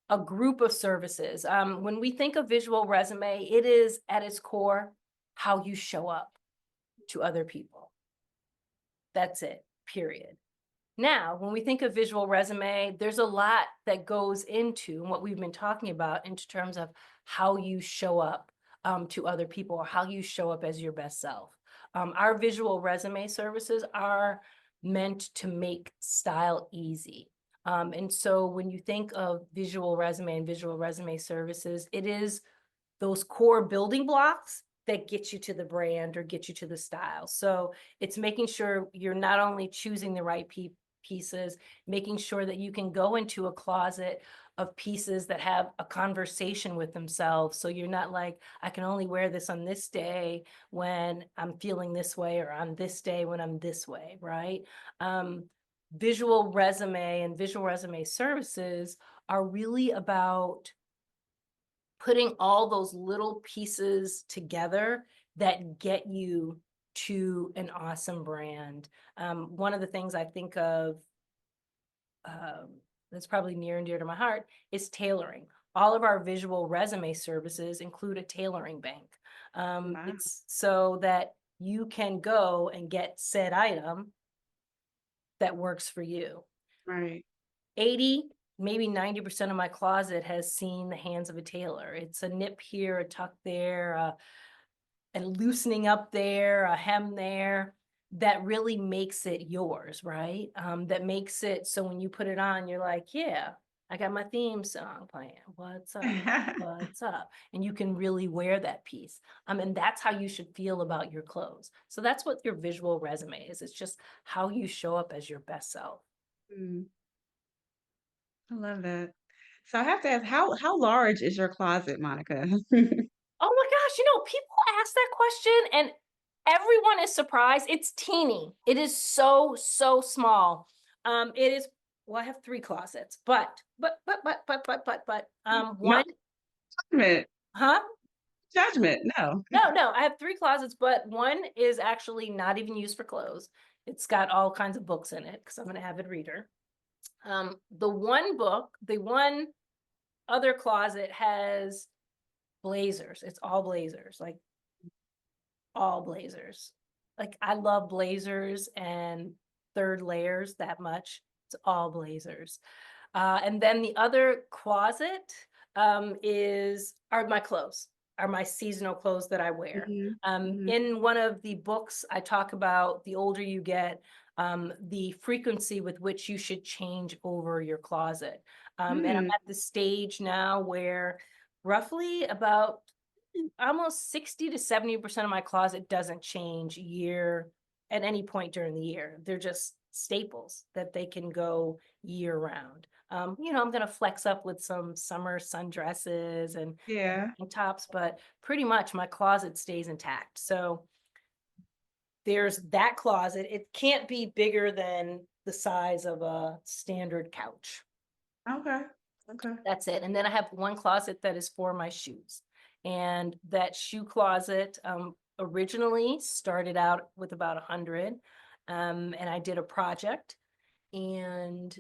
S2: a group of services. When we think of visual resume, it is at its core how you show up to other people. That's it, period. Now, when we think of visual resume, there's a lot that goes into what we've been talking about into terms of how you show up to other people or how you show up as your best self. Our visual resume services are meant to make style easy. And so when you think of visual resume and visual resume services, it is those core building blocks that get you to the brand or get you to the style. So it's making sure you're not only choosing the right pieces, making sure that you can go into a closet of pieces that have a conversation with themselves. So you're not like, I can only wear this on this day when I'm feeling this way, or on this day when I'm this way, right? Visual resume and visual resume services are really about putting all those little pieces together that get you to an awesome brand. One of the things I think of that's probably near and dear to my heart is tailoring. All of our visual resume services include a tailoring bank.
S1: Wow.
S2: It's so that you can go and get said item that works for you.
S1: Right.
S2: 80, maybe 90% of my closet has seen the hands of a tailor. It's a nip here, a tuck there, and loosening up there, a hem there, that really makes it yours, right? That makes it so when you put it on, you're like, yeah, I got my theme song playing. What's up? What's up? And you can really wear that piece. And that's how you should feel about your clothes. So that's what your visual resume is. It's just how you show up as your best self.
S1: Mm, I love that. So I have to ask, how large is your closet, Monica?
S2: Oh my gosh, people ask that question and everyone is surprised. It's teeny. It is so, so small. It is, well, I have three closets,
S1: No
S2: one,
S1: judgment.
S2: huh?
S1: Judgment. No.
S2: No, I have three closets, but one is actually not even used for clothes. It's got all kinds of books in it because I'm an avid reader. The one other closet has blazers. It's all blazers, like all blazers. Like I love blazers and third layers that much. It's all blazers. And then the other closet are my clothes, are my seasonal clothes that I wear.
S1: Mhm, mhm.
S2: In one of the books, I talk about the older you get, the frequency with which you should change over your closet. And I'm
S1: Mm,
S2: at the stage now where roughly about almost 60 to 70% of my closet doesn't change year at any point during the year. They're just staples that they can go year round. I'm going to flex up with some summer sundresses and
S1: yeah.
S2: tops, but pretty much my closet stays intact. So there's that closet. It can't be bigger than the size of a standard couch.
S1: Okay. Okay.
S2: That's it. And then I have one closet that is for my shoes. And that shoe closet originally started out with about 100. And I did a project and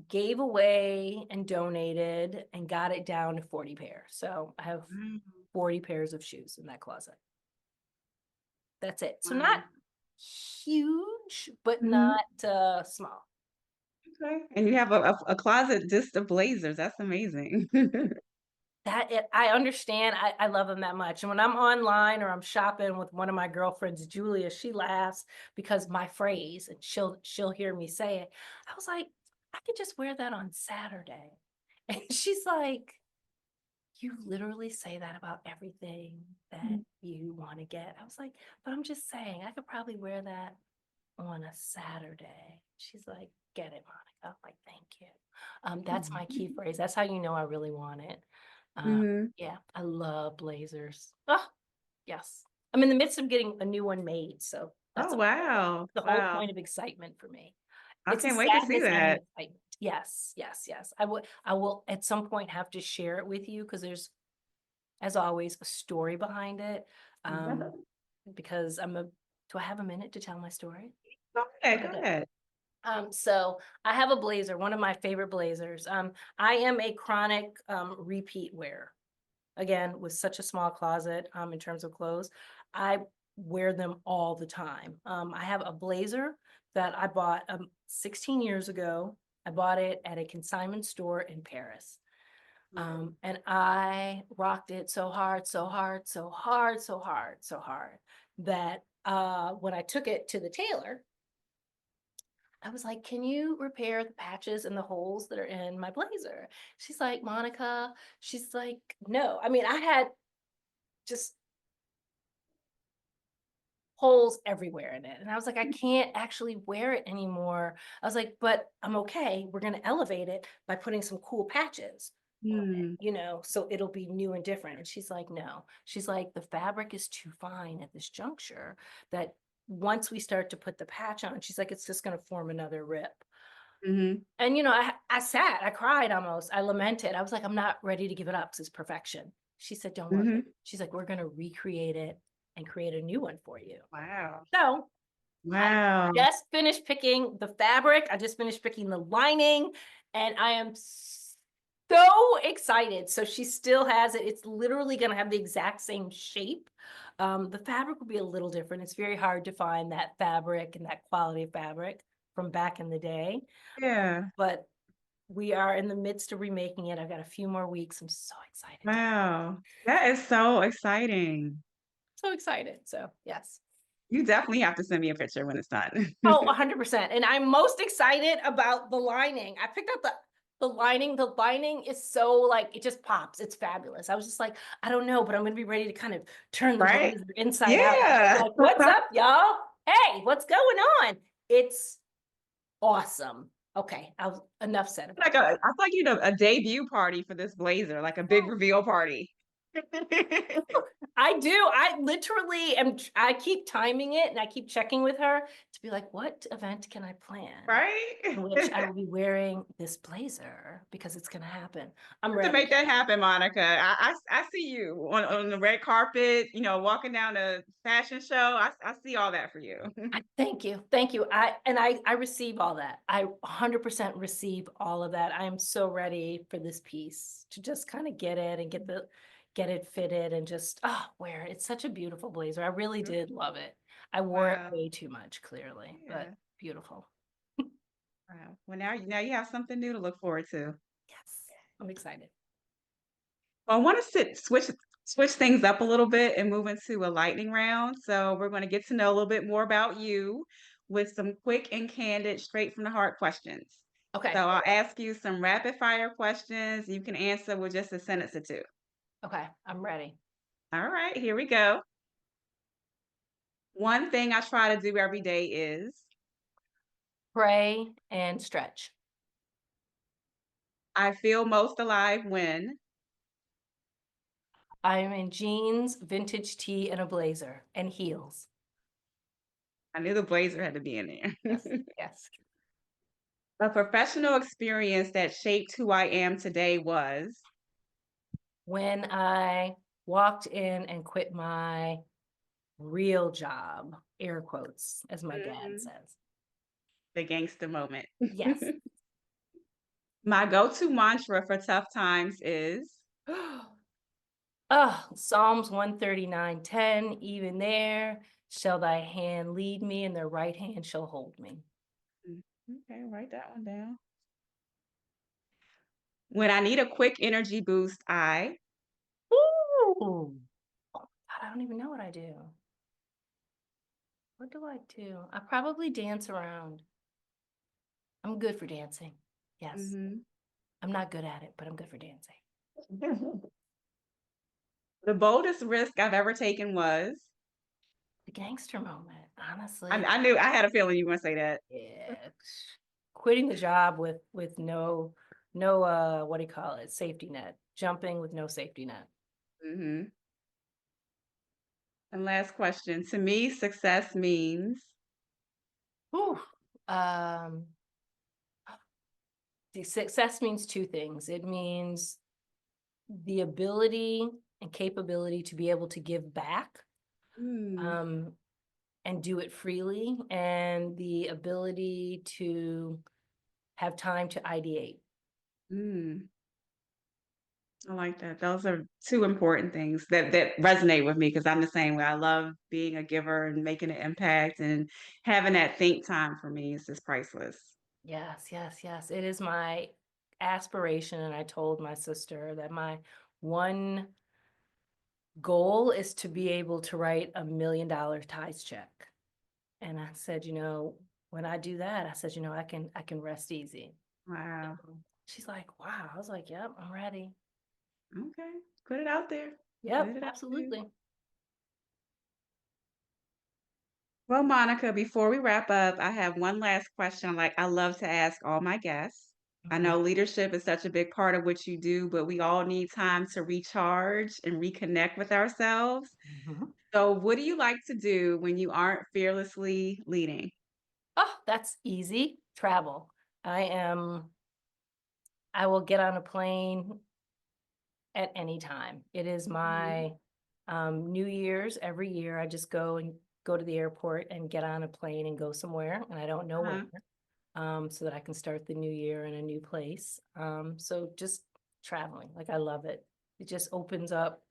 S2: gave away and donated and got it down to 40 pairs. So I have
S1: Wow.
S2: 40 pairs of shoes in that closet. That's it. So not
S1: Wow.
S2: huge, but
S1: Mhm.
S2: not small.
S1: Okay. And you have a closet just of blazers. That's amazing.
S2: I understand. I love them that much. And when I'm online or I'm shopping with one of my girlfriends, Julia, she laughs because my phrase, and she'll hear me say it. I was like, I could just wear that on Saturday. And she's like, you literally say that about everything that you want to get. I was like, but I'm just saying, I could probably wear that on a Saturday. She's like, get it, Monica. I'm like, thank you. That's my key phrase. That's how you know I really want it. Uh,
S1: Mhm.
S2: yeah, I love blazers. Oh, yes. I'm in the midst of getting a new one made, so that's
S1: Oh, wow.
S2: the whole
S1: Wow.
S2: point of excitement for me.
S1: I
S2: It's a
S1: can't wait to see
S2: sadness and an
S1: that.
S2: excitement. Yes, yes, yes. I will at some point have to share it with you because there's, as always, a story behind it. um, because do I have a minute to tell my story?
S1: Go ahead,
S2: Okay,
S1: go
S2: good.
S1: ahead.
S2: So I have a blazer, one of my favorite blazers. I am a chronic repeat wearer. Again, with such a small closet in terms of clothes, I wear them all the time. I have a blazer that I bought 16 years ago. I bought it at a consignment store in Paris. And I rocked it so hard, so hard, so hard, so hard, so hard that when I took it to the tailor, I was like, can you repair the patches and the holes that are in my blazer? She's like, Monica, she's like, no. I mean, I had just holes everywhere in it. And I was like, I can't actually wear it anymore. I was like, but I'm okay. We're going to elevate it by putting some cool patches on it,
S1: Mm,
S2: so it'll be new and different. And she's like, no. She's like, the fabric is too fine at this juncture that once we start to put the patch on, she's like, it's just going to form another rip.
S1: mm-hmm,
S2: And I cried almost. I lamented. I was like, I'm not ready to give it up because it's perfection. She said, don't worry.
S1: mm-hmm.
S2: She's like, we're going to recreate it and create a new one for you.
S1: Wow.
S2: So I
S1: Wow.
S2: just finished picking the fabric. I just finished picking the lining, and I am so excited. So she still has it. It's literally going to have the exact same shape. The fabric will be a little different. It's very hard to find that fabric and that quality of fabric from back in the day,
S1: Yeah.
S2: but we are in the midst of remaking it. I've got a few more weeks. I'm so excited.
S1: Wow. That is so exciting.
S2: So excited. So yes.
S1: You definitely have to send me a picture when it's done.
S2: Oh, 100%. And I'm most excited about the lining. I picked up the lining. The lining is so like, it just pops. It's fabulous. I was just like, I don't know, but I'm going to be ready to kind of turn the
S1: Right?
S2: blazer inside out.
S1: Yeah.
S2: Like, what's up, y'all? Hey, what's going on? It's awesome. Okay, enough said about
S1: Like I feel like you know a debut party for this blazer, like a big
S2: that.
S1: reveal party.
S2: I do. I literally I keep timing it and I keep checking with her to be like, what event can I plan
S1: Right?
S2: in which I will be wearing this blazer because it's going to happen. I'm
S1: To
S2: ready.
S1: make that happen, Monica. I see you on the red carpet, walking down a fashion show. I see all that for you.
S2: Thank you. Thank you. I receive all that. I 100% receive all of that. I am so ready for this piece to just kind of get it and get it fitted and just wear it. It's such a beautiful blazer. I really did love it. I wore it
S1: Wow.
S2: way too much, clearly, but
S1: Yeah.
S2: beautiful.
S1: Wow. Well, now you have something new to look forward to.
S2: Yes, I'm excited.
S1: Well, I want to switch things up a little bit and move into a lightning round. So we're going to get to know a little bit more about you with some quick and candid, straight from the heart questions.
S2: Okay.
S1: So I'll ask you some rapid fire questions. You can answer with just a sentence or two.
S2: Okay. I'm ready.
S1: All right, here we go. One thing I try to do every day is
S2: Pray and stretch.
S1: I feel most alive when
S2: I'm in jeans, vintage tee, and a blazer and heels.
S1: I knew the blazer had to be in there.
S2: Yes. Yes.
S1: A professional experience that shaped who I am today was
S2: When I walked in and quit my real job, air quotes, as my dad
S1: Mhm.
S2: says.
S1: The gangster moment.
S2: Yes.
S1: My go-to mantra for tough times is
S2: Oh, Psalms 139:10, even there shall thy hand lead me, and their right hand shall hold me.
S1: okay, write that one down. When I need a quick energy boost, I
S2: Ooh. Oh, God, I don't even know what I do. What do I do? I probably dance around. I'm good for dancing. Yes.
S1: Mhm.
S2: I'm not good at it, but I'm good for dancing.
S1: The boldest risk I've ever taken was
S2: The gangster moment,
S1: I,
S2: honestly.
S1: I knew I had a feeling you were gonna say that.
S2: Yeah. Quitting the job with no what do you call it? Safety net. Jumping with no safety net.
S1: Hmm. And last question. To me, success means
S2: Whew. Um, the success means two things. It means the ability and capability to be able to give back
S1: Mm,
S2: um, and do it freely, and the ability to have time to ideate.
S1: mm. I like that. Those are two important things that resonate with me because I'm the same way. I love being a giver and making an impact, and having that think time for me is just priceless.
S2: Yes, yes, yes. It is my aspiration, and I told my sister that my one goal is to be able to write $1 million tithes check. And I said, when I do that, I said, I can rest easy.
S1: Wow.
S2: So she's like, wow. I was like, yep, I'm ready.
S1: Okay. Put it out there. Put
S2: Yep,
S1: it out there.
S2: absolutely.
S1: Well, Monica, before we wrap up, I have one last question I love to ask all my guests. I
S2: Mhm,
S1: know leadership is such a big part of what you do, but we all need time to recharge and reconnect with ourselves.
S2: mhm.
S1: So, what do you like to do when you aren't fearlessly leading?
S2: Oh, that's easy. Travel. I am, I will get on a plane at any time. It is
S1: Mhm.
S2: my New Year's every year. I just go to the airport and get on a plane and go somewhere, and I don't know where,
S1: Uh-huh.
S2: so that I can start the new year in a new place. So just traveling, like I love it. It just opens up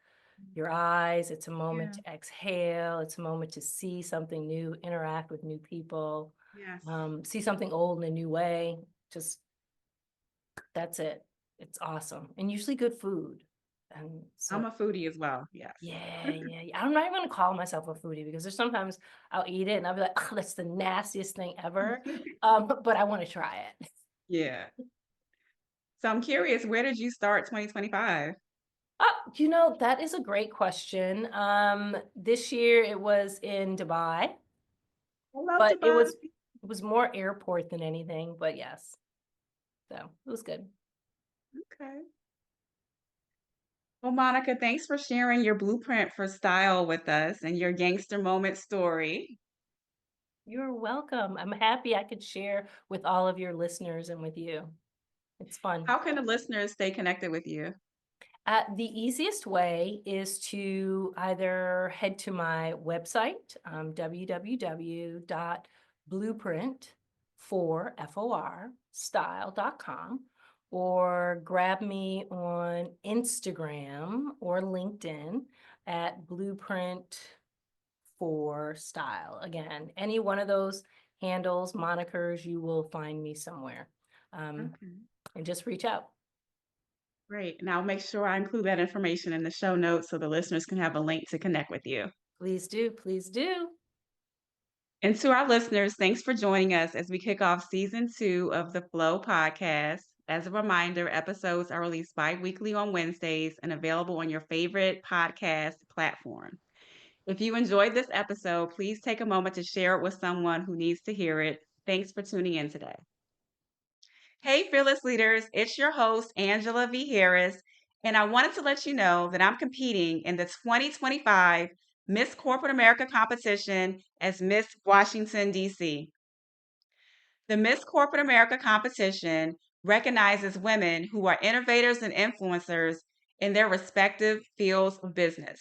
S2: your eyes. It's a moment
S1: Yeah.
S2: to exhale. It's a moment to see something new, interact with new people,
S1: Yes.
S2: see something old in a new way. Just that's it. It's awesome, and usually good food. And
S1: I'm
S2: so,
S1: a foodie as well. Yes.
S2: yeah, yeah, yeah. I'm not even gonna call myself a foodie because there's sometimes I'll eat it and I'll be like, oh, that's the nastiest thing ever. But I want to try it.
S1: Yeah. So I'm curious, where did you start 2025?
S2: That is a great question. This year it was in Dubai,
S1: I love
S2: but it
S1: Dubai.
S2: was it was more airport than anything. But yes, so it was good.
S1: Okay. Well, Monica, thanks for sharing your blueprint for style with us and your gangster moment story.
S2: You're welcome. I'm happy I could share with all of your listeners and with you. It's fun.
S1: How can the listeners stay connected with you?
S2: The easiest way is to either head to my website, www.blueprint for FOR style.com, or grab me on Instagram or LinkedIn at Blueprint for Style. Again, any one of those handles, monikers, you will find me somewhere. Um,
S1: Okay.
S2: and just reach out.
S1: Great. And I'll make sure I include that information in the show notes so the listeners can have a link to connect with you.
S2: Please do. Please do.
S1: And to our listeners, thanks for joining us as we kick off season 2 of the Flow podcast. As a reminder, episodes are released bi weekly on Wednesdays and available on your favorite podcast platform. If you enjoyed this episode, please take a moment to share it with someone who needs to hear it. Thanks for tuning in today. Hey, fearless leaders, it's your host, Angela V. Harris, and I wanted to let you know that I'm competing in the 2025 Miss Corporate America competition as Miss Washington, D.C. The Miss Corporate America competition recognizes women who are innovators and influencers in their respective fields of business.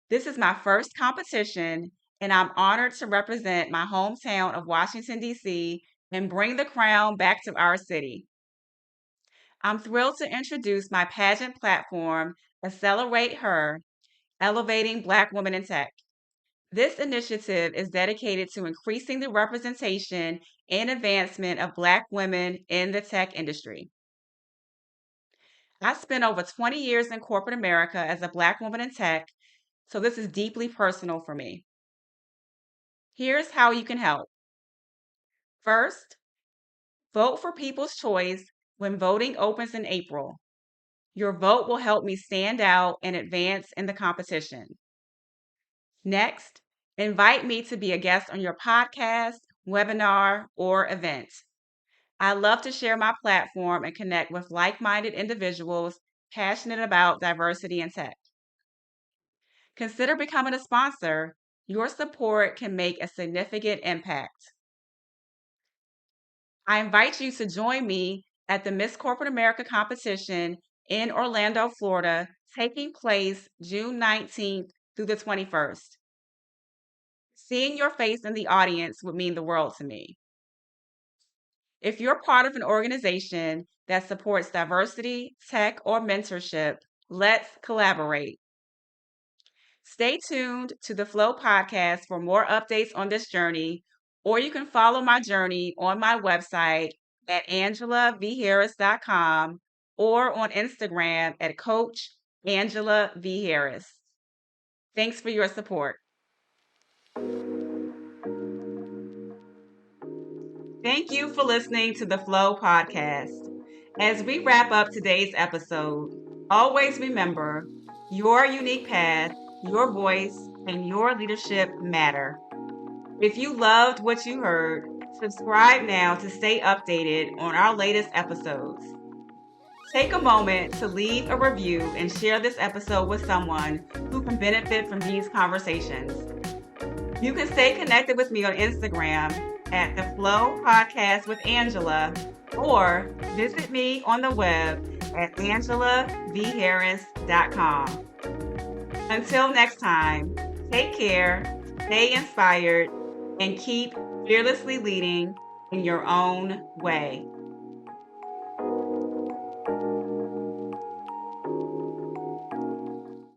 S1: This is my first competition, and I'm honored to represent my hometown of Washington, D.C., and bring the crown back to our city. I'm thrilled to introduce my pageant platform, Accelerate Her, Elevating Black Women in Tech. This initiative is dedicated to increasing the representation and advancement of Black women in the tech industry. I spent over 20 years in corporate America as a Black woman in tech, so this is deeply personal for me. Here's how you can help. First, vote for People's Choice when voting opens in April. Your vote will help me stand out and advance in the competition. Next, invite me to be a guest on your podcast, webinar, or event. I love to share my platform and connect with like minded individuals passionate about diversity in tech. Consider becoming a sponsor. Your support can make a significant impact. I invite you to join me at the Miss Corporate America competition in Orlando, Florida, taking place June 19th through the 21st. Seeing your face in the audience would mean the world to me. If you're part of an organization that supports diversity, tech, or mentorship, let's collaborate. Stay tuned to the F.L.O.W podcast for more updates on this journey, or you can follow my journey on my website at angelavharris.com or on Instagram at Coach Angela V. Harris. Thanks for your support. Thank you for listening to the F.L.O.W podcast. As we wrap up today's episode, always remember your unique path, your voice, and your leadership matter. If you loved what you heard, subscribe now to stay updated on our latest episodes. Take a moment to leave a review and share this episode with someone who can benefit from these conversations. You can stay connected with me on Instagram at the F.L.O.W podcast with Angela, or visit me on the web at angelavharris.com. Until next time, take care, stay inspired, and keep fearlessly leading in your own way.